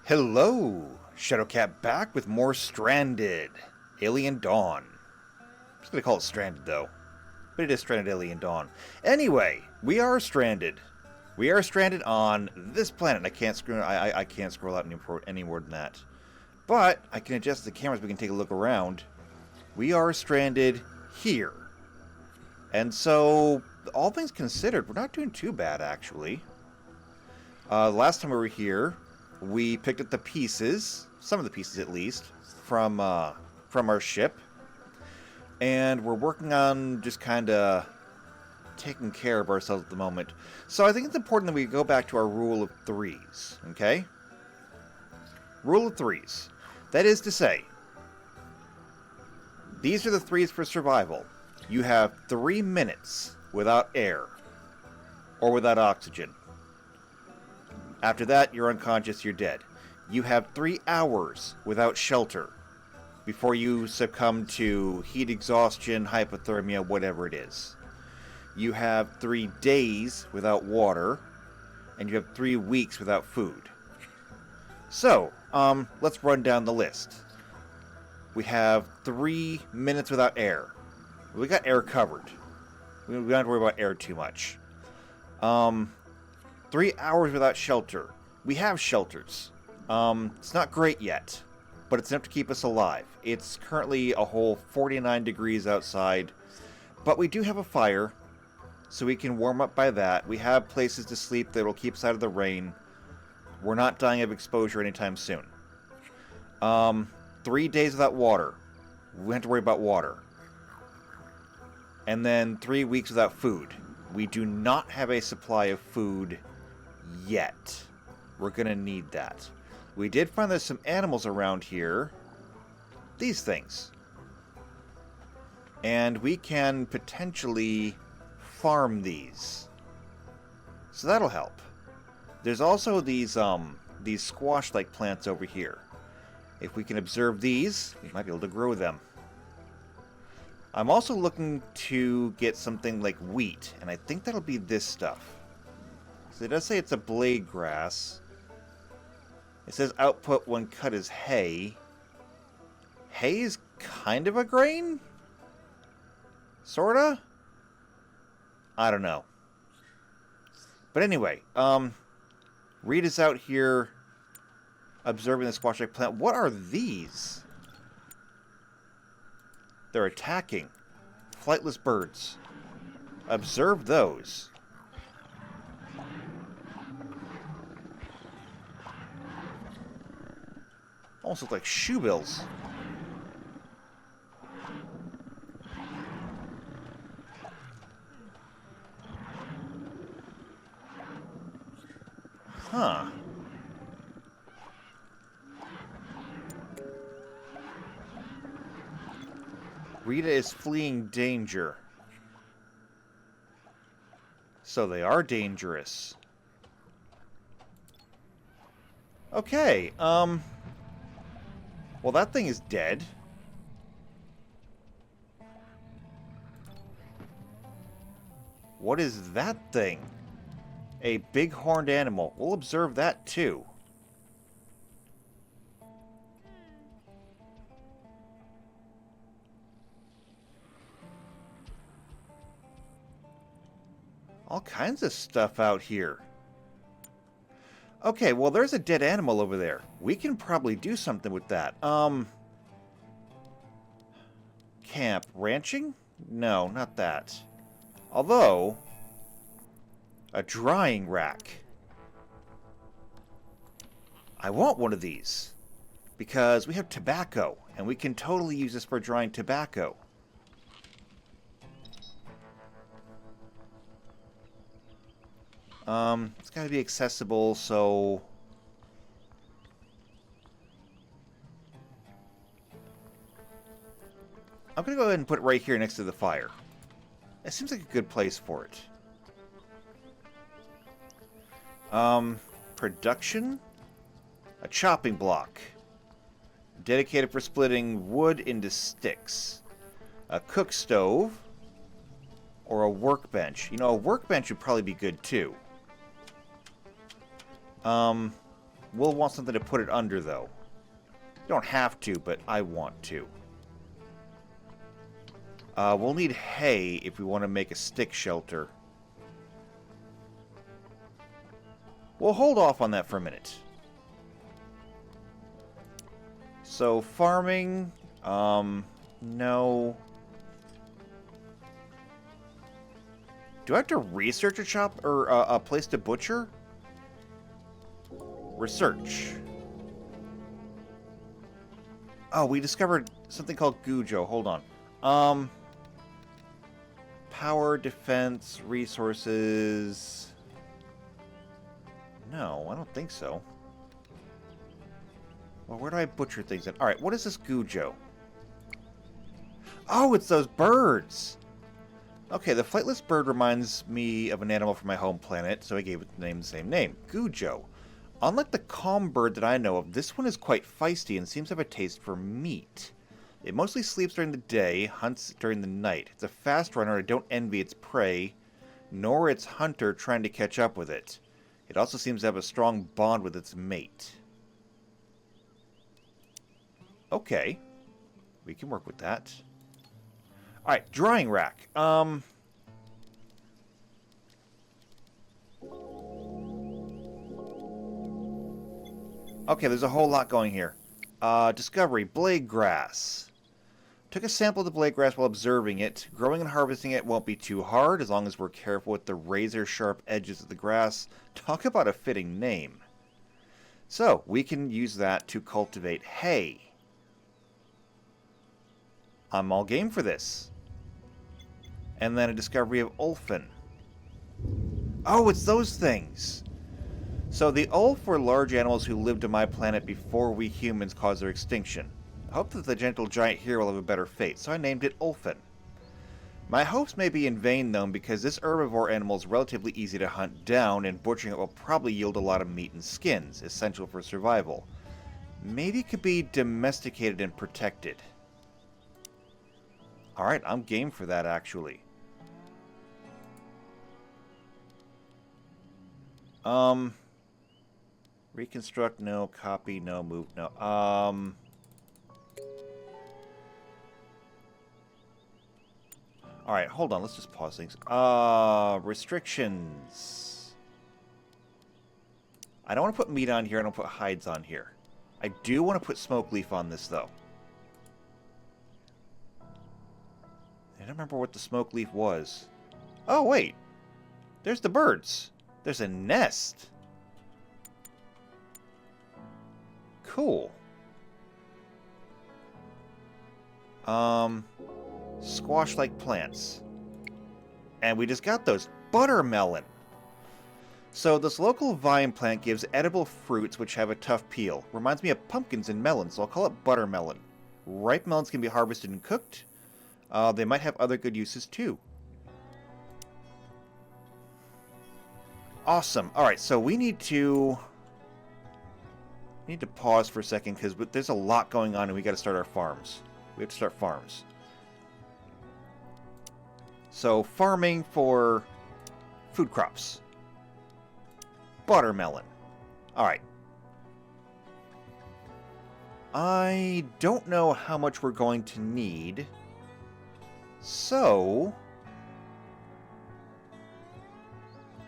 Hello! Shadowcat back with more Stranded. Alien Dawn. I'm just gonna call it Stranded though. But it is Stranded Alien Dawn. Anyway, we are stranded. We are stranded on this planet. I can't scroll out any more than that. But I can adjust the cameras, we can take a look around. We are stranded here. And so, all things considered, we're not doing too bad actually. Last time we were here, we picked up the pieces, some of the pieces at least, from our ship. And we're working on just kind of taking care of ourselves at the moment. So I think it's important that we go back to our rule of threes, okay? Rule of threes. That is to say, these are the threes for survival. You have 3 minutes without air, or without oxygen. After that, you're unconscious, you're dead. You have 3 hours without shelter before you succumb to heat exhaustion, hypothermia, whatever it is. You have 3 days without water, and you have 3 weeks without food. So, let's run down the list. We have 3 minutes without air. We got air covered. We don't have to worry about air too much. 3 hours without shelter. We have shelters. It's not great yet, but it's enough to keep us alive. It's currently a whole 49 degrees outside, but we do have a fire, so we can warm up by that. We have places to sleep that will keep us out of the rain. We're not dying of exposure anytime soon. 3 days without water. We don't have to worry about water. And then 3 weeks without food. We do not have a supply of food yet. We're going to need that. We did find there's some animals around here. These things. And we can potentially farm these. So that'll help. There's also these squash-like plants over here. If we can observe these, we might be able to grow them. I'm also looking to get something like wheat, and I think that'll be this stuff. So it does say it's a blade grass. It says output when cut is hay. Hay is kind of a grain? Sorta? I don't know. But anyway, Rita's out here observing the squash-like plant. What are these? They're attacking. Flightless birds. Observe those. Almost look like shoebills. Huh. Rita is fleeing danger. So they are dangerous. Okay, well, that thing is dead. What is that thing? A big-horned animal. We'll observe that, too. All kinds of stuff out here. Okay, well, there's a dead animal over there. We can probably do something with that. Camp. Ranching? No, not that. Although, a drying rack. I want one of these. Because we have tobacco, and we can totally use this for drying tobacco. It's got to be accessible, so... I'm going to go ahead and put it right here next to the fire. It seems like a good place for it. Production? A chopping block. Dedicated for splitting wood into sticks. A cook stove. Or a workbench. You know, a workbench would probably be good too. We'll want something to put it under, though. You don't have to, but I want to. We'll need hay if we want to make a stick shelter. We'll hold off on that for a minute. So, farming, no. Do I have to research a shop or a place to butcher? Research. Oh, we discovered something called Gujo. Hold on. Power, defense, resources. No, I don't think so. Well, where do I butcher things at? Alright, what is this Gujo? Oh, it's those birds! Okay, the flightless bird reminds me of an animal from my home planet, so I gave it the same name, Gujo. Unlike the calm bird that I know of, this one is quite feisty and seems to have a taste for meat. It mostly sleeps during the day, hunts during the night. It's a fast runner, and I don't envy its prey, nor its hunter trying to catch up with it. It also seems to have a strong bond with its mate. Okay. We can work with that. Alright, drying rack. Okay, there's a whole lot going here. Discovery, blade grass. Took a sample of the blade grass while observing it. Growing and harvesting it won't be too hard as long as we're careful with the razor-sharp edges of the grass. Talk about a fitting name. So, we can use that to cultivate hay. I'm all game for this. And then a discovery of Ulfin. Oh, it's those things! So the Ulf were large animals who lived on my planet before we humans caused their extinction. I hope that the gentle giant here will have a better fate, so I named it Ulfin. My hopes may be in vain, though, because this herbivore animal is relatively easy to hunt down, and butchering it will probably yield a lot of meat and skins, essential for survival. Maybe it could be domesticated and protected. Alright, I'm game for that, actually. Reconstruct, no. Copy, no. Move, no. Alright, hold on. Let's just pause things. Restrictions. I don't want to put meat on here. I don't put hides on here. I do want to put smoke leaf on this, though. I don't remember what the smoke leaf was. Oh, wait. There's the birds. There's a nest. Cool. Squash-like plants. And we just got those. Buttermelon. So this local vine plant gives edible fruits which have a tough peel. Reminds me of pumpkins and melons, so I'll call it buttermelon. Ripe melons can be harvested and cooked. They might have other good uses too. Awesome. Alright, so we need to pause for a second because there's a lot going on and we got to start our farms. We have to start farms. So, farming for food crops. Buttermelon. Alright. I don't know how much we're going to need. So,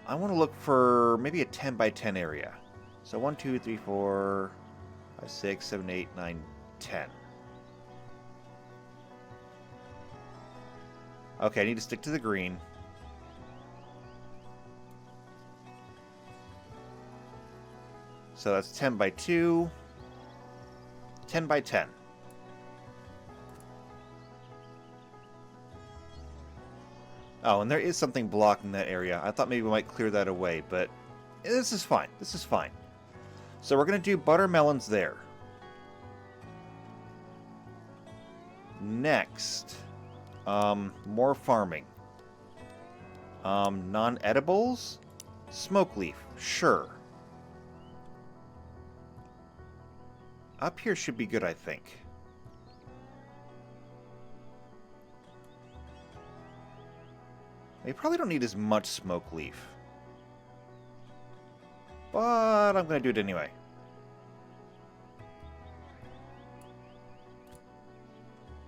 I want to look for maybe a 10 by 10 area. So 1, 2, 3, 4, 5, 6, 7, 8, 9, 10. Okay, I need to stick to the green. So that's 10 by 2. 10 by 10. Oh, and there is something blocking that area. I thought maybe we might clear that away, but this is fine. This is fine. So we're going to do buttermelons there. Next, more farming. Non-edibles? Smoke leaf, sure. Up here should be good, I think. We probably don't need as much smoke leaf. But I'm going to do it anyway.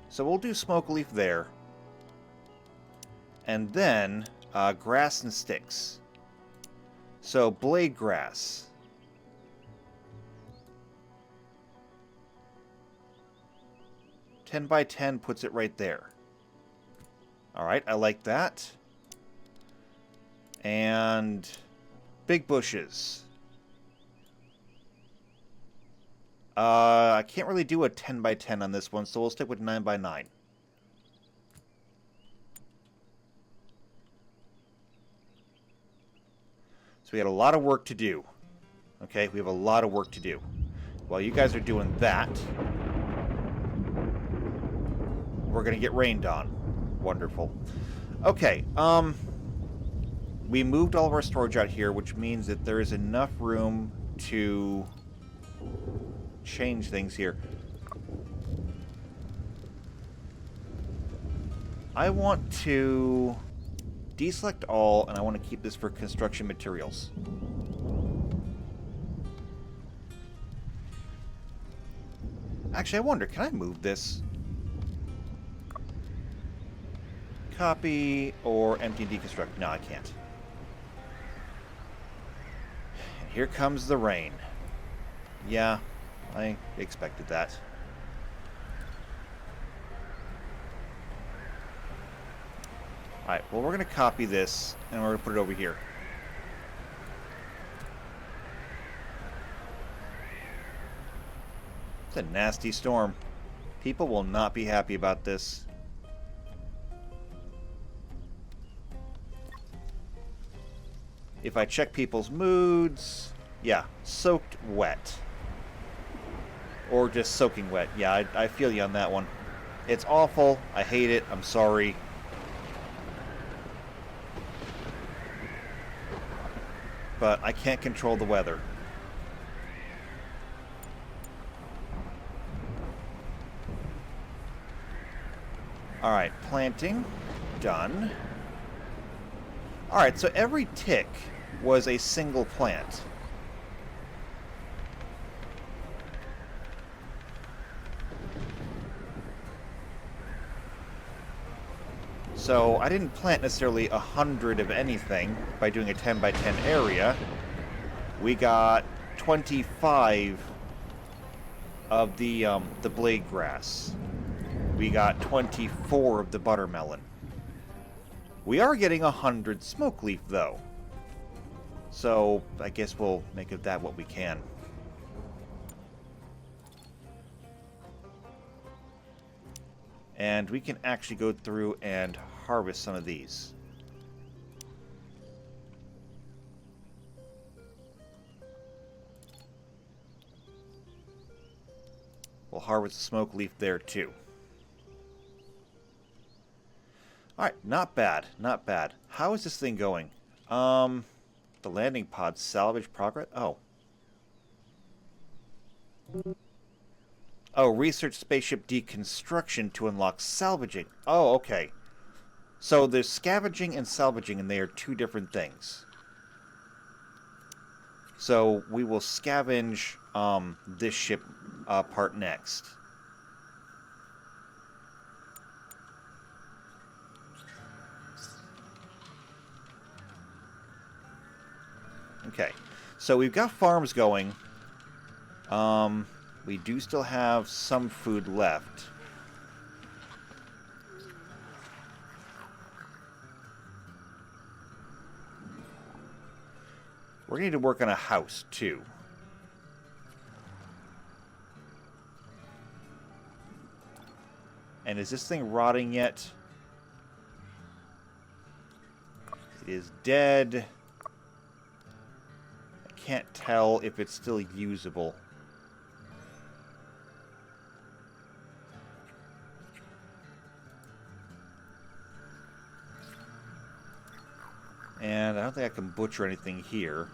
So we'll do smoke leaf there. And then grass and sticks. So blade grass. (10x10) puts it right there. Alright, I like that. And big bushes. I can't really do a 10x10 on this one, so we'll stick with 9x9. So we had a lot of work to do. Okay, we have a lot of work to do. While you guys are doing that, we're going to get rained on. Wonderful. Okay, we moved all of our storage out here, which means that there is enough room to change things here. I want to deselect all, and I want to keep this for construction materials. Actually, I wonder, can I move this? Copy or empty and deconstruct? No, I can't. And here comes the rain. Yeah, I expected that. Alright, well, we're going to copy this, and we're going to put it over here. It's a nasty storm. People will not be happy about this. If I check people's moods... Yeah, soaked wet. Or just soaking wet. Yeah, I feel you on that one. It's awful. I hate it. I'm sorry. But I can't control the weather. Alright, planting. Done. Alright, so every tick was a single plant. So I didn't plant necessarily 100 of anything by doing a 10x10 area. We got 25 of the blade grass. We got 24 of the buttermelon. We are getting 100 smoke leaf though. So I guess we'll make of that what we can. And we can actually go through and harvest some of these. We'll harvest the smoke leaf there too. Alright, not bad, not bad. How is this thing going? The landing pod salvage progress? Oh. Oh, research spaceship deconstruction to unlock salvaging. Oh, okay. So there's scavenging and salvaging, and they are two different things. So we will scavenge this ship part next. Okay, so we've got farms going. We do still have some food left. We're going to need to work on a house, too. And is this thing rotting yet? It is dead. I can't tell if it's still usable. And I don't think I can butcher anything here.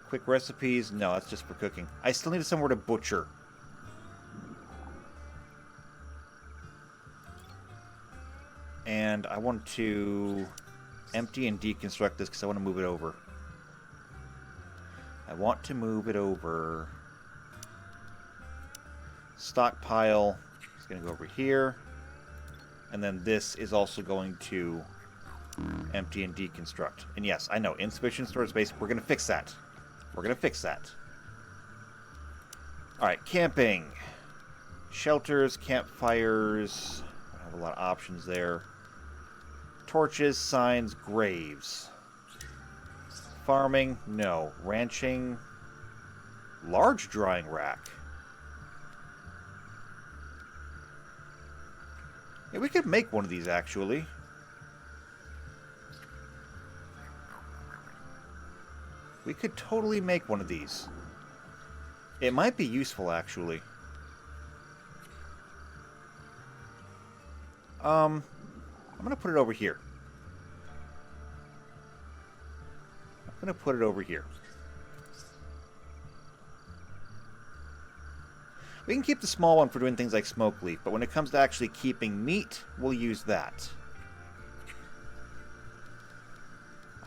Quick recipes? No, that's just for cooking. I still need somewhere to butcher. And I want to empty and deconstruct this because I want to move it over. I want to move it over. Stockpile is going to go over here. And then this is also going to empty and deconstruct. And yes, I know, insufficient storage space. We're going to fix that. We're going to fix that. Alright, camping. Shelters, campfires. I have a lot of options there. Torches, signs, graves. Farming, no. Ranching, large drying rack. Yeah, we could make one of these, actually. We could totally make one of these. It might be useful, actually. I'm gonna put it over here. I'm gonna put it over here. We can keep the small one for doing things like smoke leaf, but when it comes to actually keeping meat, we'll use that.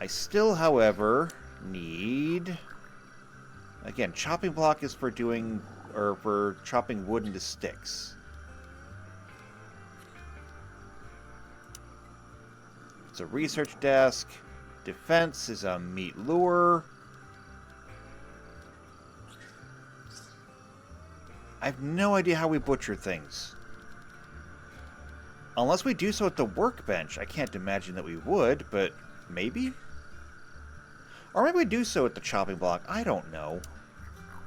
I still, however, need... Again, chopping block is for doing... or for chopping wood into sticks. It's a research desk. Defense is a meat lure. I have no idea how we butcher things. Unless we do so at the workbench. I can't imagine that we would, but maybe? Or maybe we do so at the chopping block. I don't know.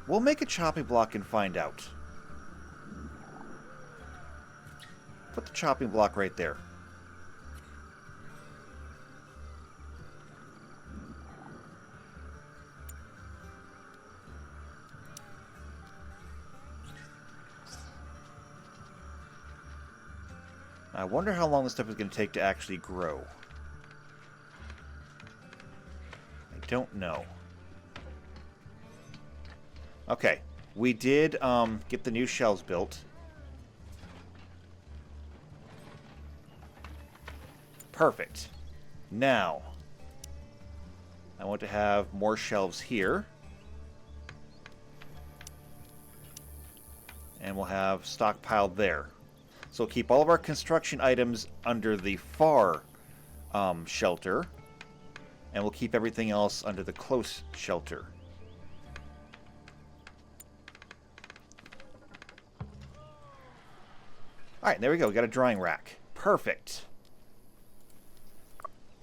We'll make a chopping block and find out. Put the chopping block right there. I wonder how long this stuff is going to take to actually grow. I don't know. Okay, we did get the new shelves built. Perfect. Now, I want to have more shelves here. And we'll have stockpiled there. So we'll keep all of our construction items under the far shelter. And we'll keep everything else under the close shelter. Alright, there we go. We got a drying rack. Perfect.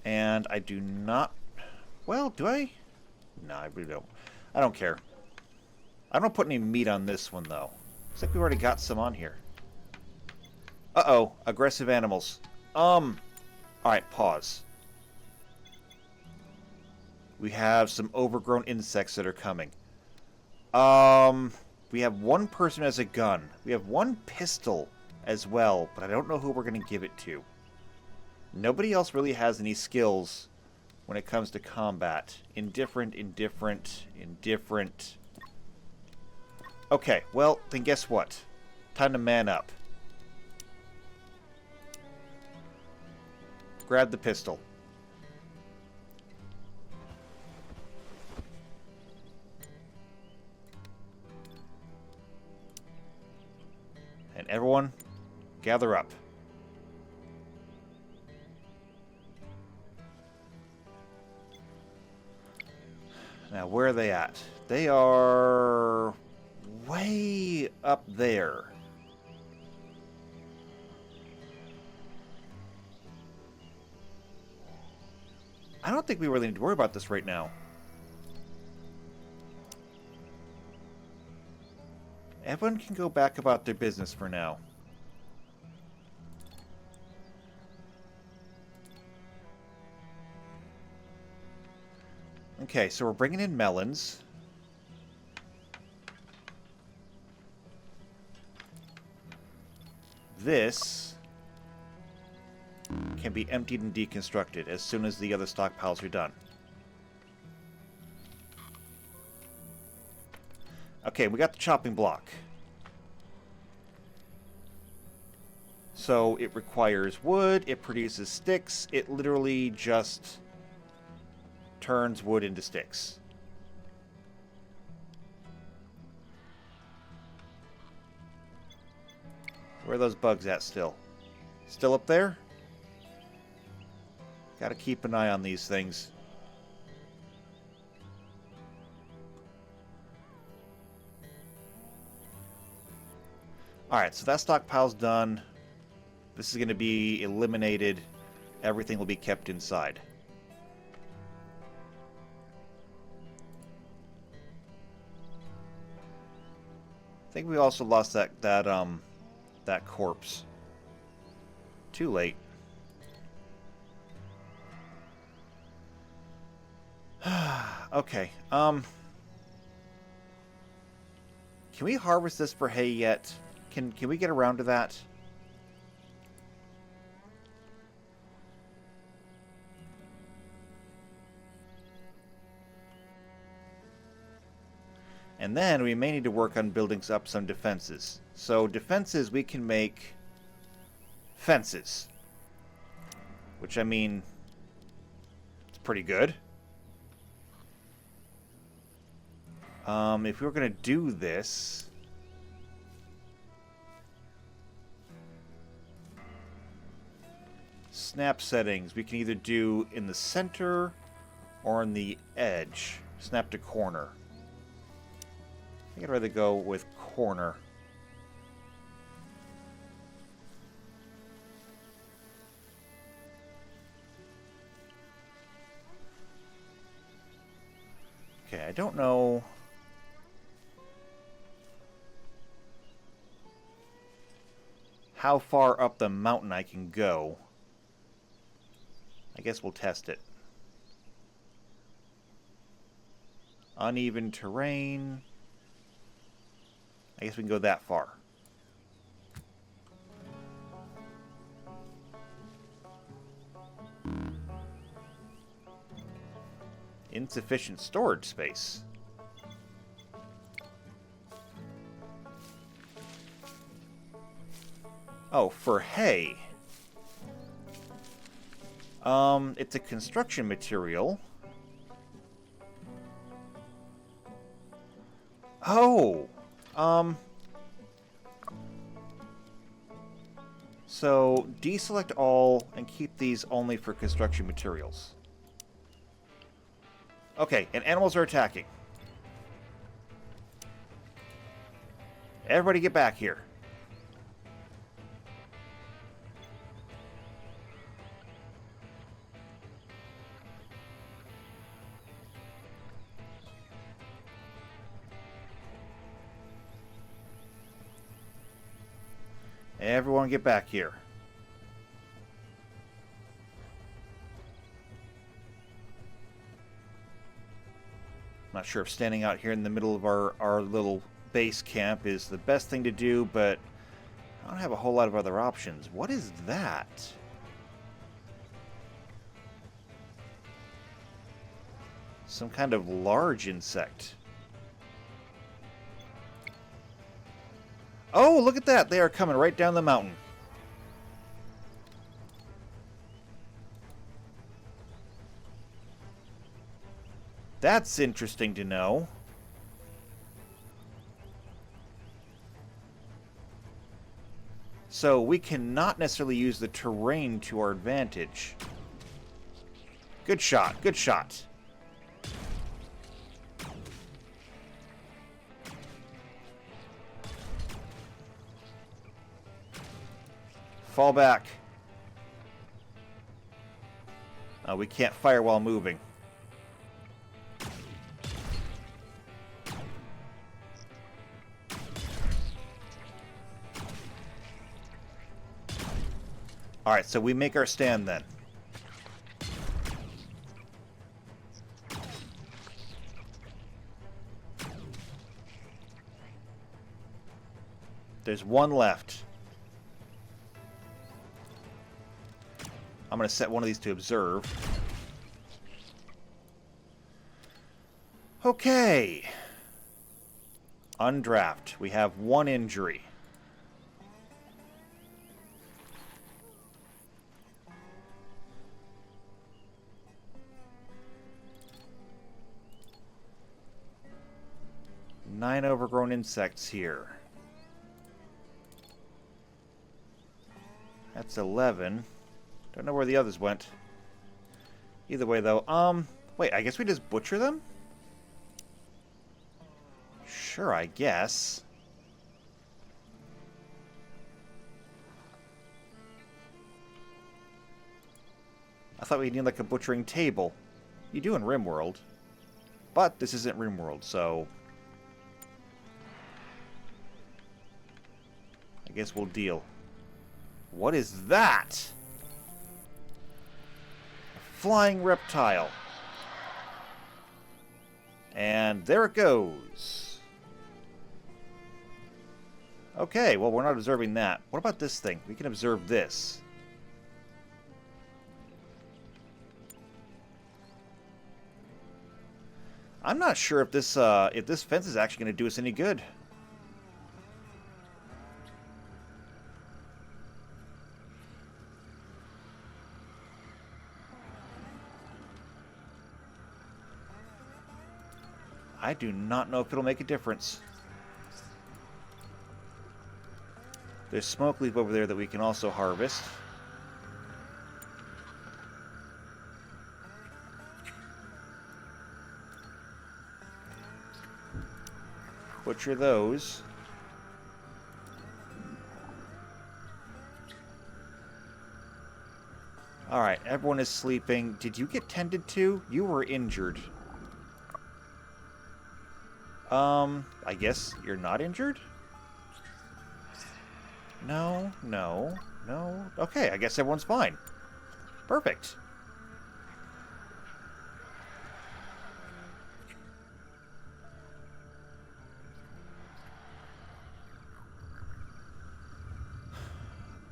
And I do not... Well, do I? No, I really don't. I don't care. I don't put any meat on this one, though. Looks like we've already got some on here. Uh-oh. Aggressive animals. Alright, pause. We have some overgrown insects that are coming. We have one person who has a gun. We have one pistol as well, but I don't know who we're going to give it to. Nobody else really has any skills when it comes to combat. Indifferent. Okay, well, then guess what? Time to man up. Grab the pistol. And everyone, gather up. Now, where are they at? They are way up there. I don't think we really need to worry about this right now. Everyone can go back about their business for now. Okay, so we're bringing in melons. This can be emptied and deconstructed as soon as the other stockpiles are done. Okay, we got the chopping block. So it requires wood, it produces sticks, it literally just turns wood into sticks. Where are those bugs at still? Still up there? Gotta keep an eye on these things. Alright, so that stockpile's done. This is going to be eliminated. Everything will be kept inside. I think we also lost that corpse. Too late. Okay. Can we harvest this for hay yet? Can we get around to that? And then we may need to work on building up some defenses. So defenses, we can make fences. Which, I mean, it's pretty good. If we were going to do this... Snap settings, we can either do in the center or on the edge. Snap to corner. I think I'd rather go with corner. Okay, I don't know how far up the mountain I can go. I guess we'll test it. Uneven terrain. I guess we can go that far. Insufficient storage space. Oh, for hay. It's a construction material. Oh! So, deselect all and keep these only for construction materials. Okay, and animals are attacking. Everybody get back here. Everyone get back here. Not sure if standing out here in the middle of our little base camp is the best thing to do, but I don't have a whole lot of other options. What is that? Some kind of large insect. Oh, look at that! They are coming right down the mountain. That's interesting to know. So we cannot necessarily use the terrain to our advantage. Good shot, good shot. Fall back. We can't fire while moving. Alright, so we make our stand then. There's one left. I'm going to set one of these to observe. Okay. Undraft. We have 1 injury. Nine overgrown insects here. That's 11. Don't know where the others went. Either way, though, wait, I guess we just butcher them? Sure, I guess. I thought we'd need, like, a butchering table. You do in RimWorld. But this isn't RimWorld, so... I guess we'll deal. What is that? A flying reptile. And there it goes. Okay, well, we're not observing that. What about this thing? We can observe this. I'm not sure if this fence is actually going to do us any good. I do not know if it'll make a difference. There's smoke leaf over there that we can also harvest. Butcher those. Alright, everyone is sleeping. Did you get tended to? You were injured. I guess you're not injured? No, no, no. Okay, I guess everyone's fine. Perfect.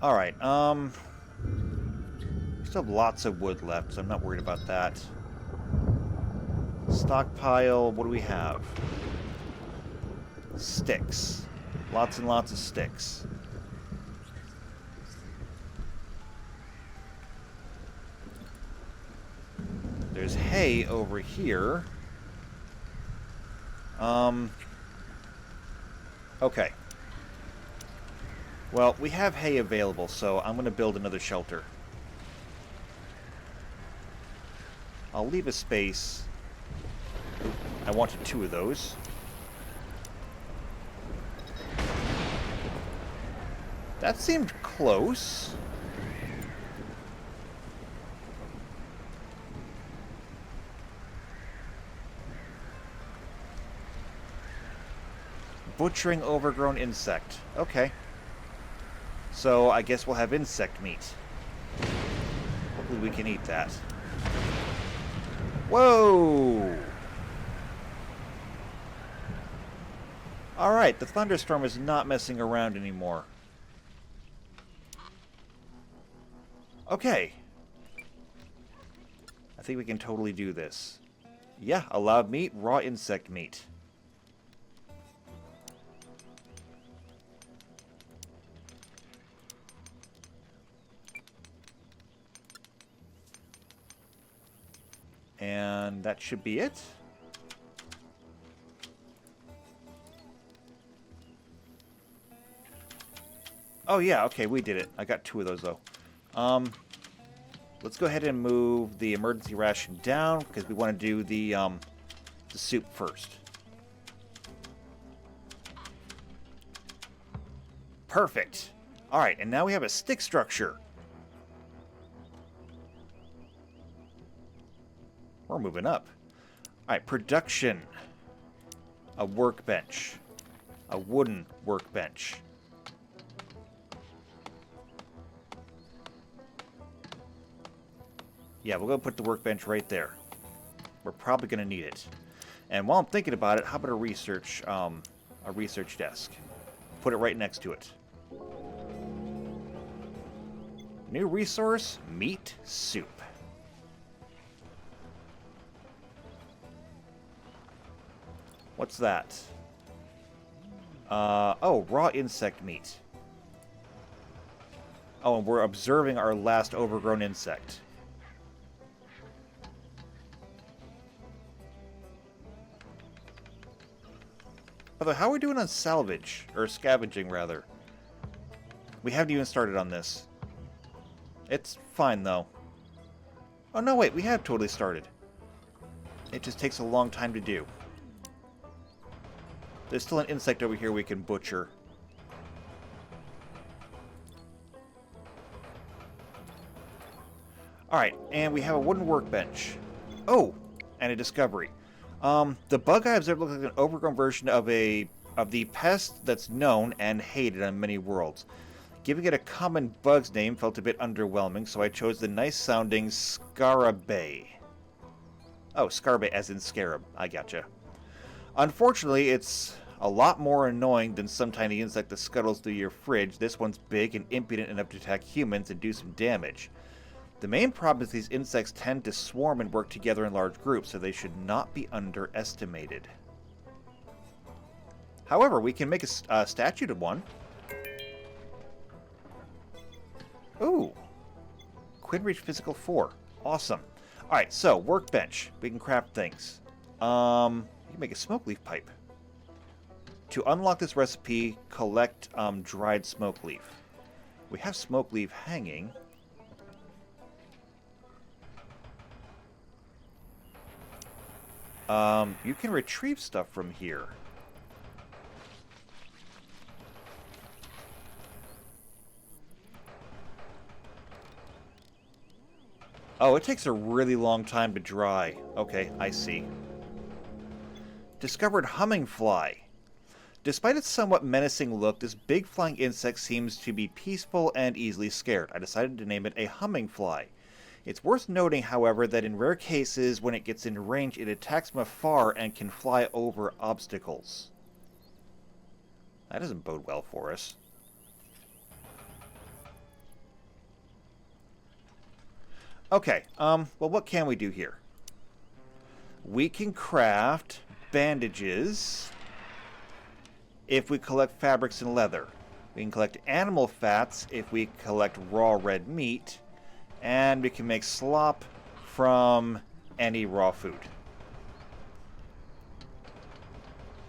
Alright, still have lots of wood left, so I'm not worried about that. Stockpile, what do we have? Sticks. Lots and lots of sticks. There's hay over here. Okay. Well, we have hay available, so I'm going to build another shelter. I'll leave a space. I wanted 2 of those. That seemed close. Butchering overgrown insect. Okay. So I guess we'll have insect meat. Hopefully we can eat that. Whoa! Alright, the thunderstorm is not messing around anymore. Okay. I think we can totally do this. Yeah, allowed meat, raw insect meat. And that should be it. Oh yeah, okay, we did it. I got 2 of those though. Let's go ahead and move the emergency ration down because we want to do the soup first. Perfect. All right, and now we have a stick structure. We're moving up. All right, production. A workbench. A wooden workbench. Yeah, we're going to put the workbench right there. We're probably going to need it. And while I'm thinking about it, how about a research desk? Put it right next to it. New resource, meat soup. What's that? Oh, raw insect meat. Oh, and we're observing our last overgrown insect. Although, how are we doing on salvage? Or scavenging, rather? We haven't even started on this. It's fine, though. Oh, no, wait, we have totally started. It just takes a long time to do. There's still an insect over here we can butcher. Alright, and we have a wooden workbench. Oh, and a discovery. The bug I observed looks like an overgrown version of the pest that's known and hated on many worlds. Giving it a common bug's name felt a bit underwhelming, so I chose the nice-sounding Scarabée. Oh, Scarabée as in scarab. I gotcha. Unfortunately, it's a lot more annoying than some tiny insect that scuttles through your fridge. This one's big and impudent enough to attack humans and do some damage. The main problem is these insects tend to swarm and work together in large groups, so they should not be underestimated. However, we can make a statue to one. Ooh. Quinn reached physical 4. Awesome. Alright, so, workbench. We can craft things. You can make a smoke leaf pipe. To unlock this recipe, collect dried smoke leaf. We have smoke leaf hanging. You can retrieve stuff from here. Oh, it takes a really long time to dry. Okay, I see. Discovered humming fly. Despite its somewhat menacing look, this big flying insect seems to be peaceful and easily scared. I decided to name it a humming fly. It's worth noting, however, that in rare cases, when it gets in range, it attacks from afar and can fly over obstacles. That doesn't bode well for us. Okay, well, what can we do here? We can craft bandages if we collect fabrics and leather. We can collect animal fats if we collect raw red meat. And we can make slop from any raw food.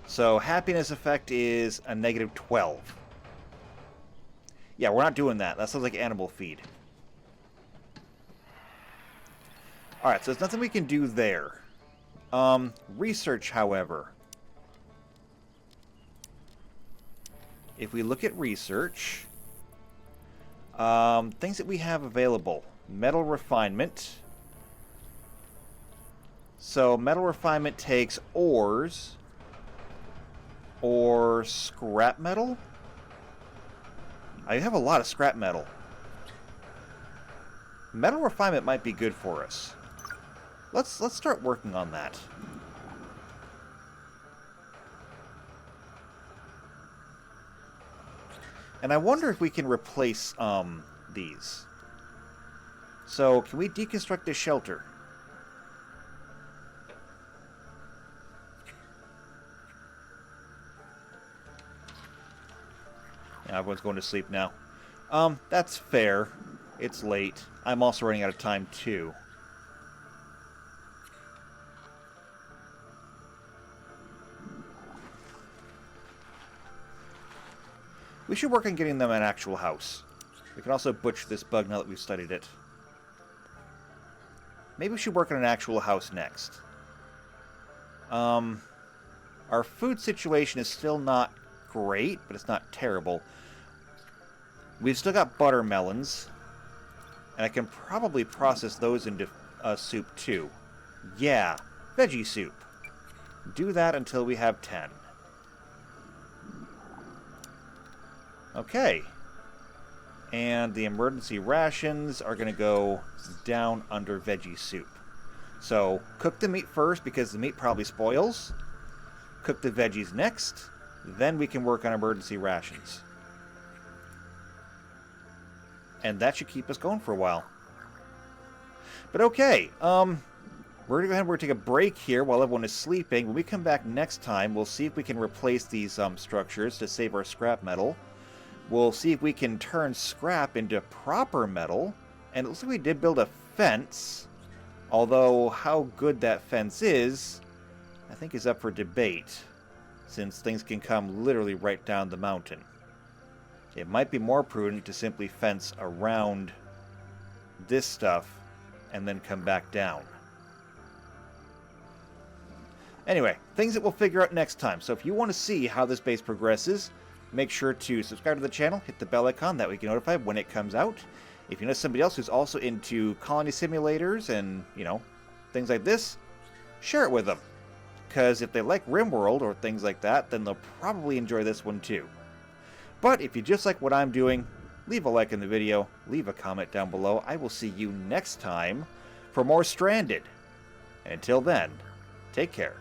So happiness effect is a -12. Yeah, we're not doing that. That sounds like animal feed. Alright, so there's nothing we can do there. Research, however. If we look at research, things that we have available. Metal refinement. So metal refinement takes ores or scrap metal. I have a lot of scrap metal. Metal refinement might be good for us. Let's start working on that. And I wonder if we can replace these. So, can we deconstruct this shelter? Yeah, everyone's going to sleep now. That's fair. It's late. I'm also running out of time, too. We should work on getting them an actual house. We can also butcher this bug now that we've studied it. Maybe we should work on an actual house next. Our food situation is still not great, but it's not terrible. We've still got butter melons. And I can probably process those into soup too. Yeah, veggie soup. Do that until we have 10. Okay. And the emergency rations are going to go down under veggie soup. So, cook the meat first because the meat probably spoils. Cook the veggies next. Then we can work on emergency rations. And that should keep us going for a while. But okay, we're going to go ahead and we're going to take a break here while everyone is sleeping. When we come back next time, we'll see if we can replace these structures to save our scrap metal. We'll see if we can turn scrap into proper metal. And it looks like we did build a fence. Although, how good that fence is, I think is up for debate. Since things can come literally right down the mountain. It might be more prudent to simply fence around this stuff and then come back down. Anyway, things that we'll figure out next time. So if you want to see how this base progresses, make sure to subscribe to the channel, hit the bell icon, that way you get notified when it comes out. If you know somebody else who's also into colony simulators and, you know, things like this, share it with them. Because if they like RimWorld or things like that, then they'll probably enjoy this one too. But if you just like what I'm doing, leave a like in the video, leave a comment down below. I will see you next time for more Stranded. And until then, take care.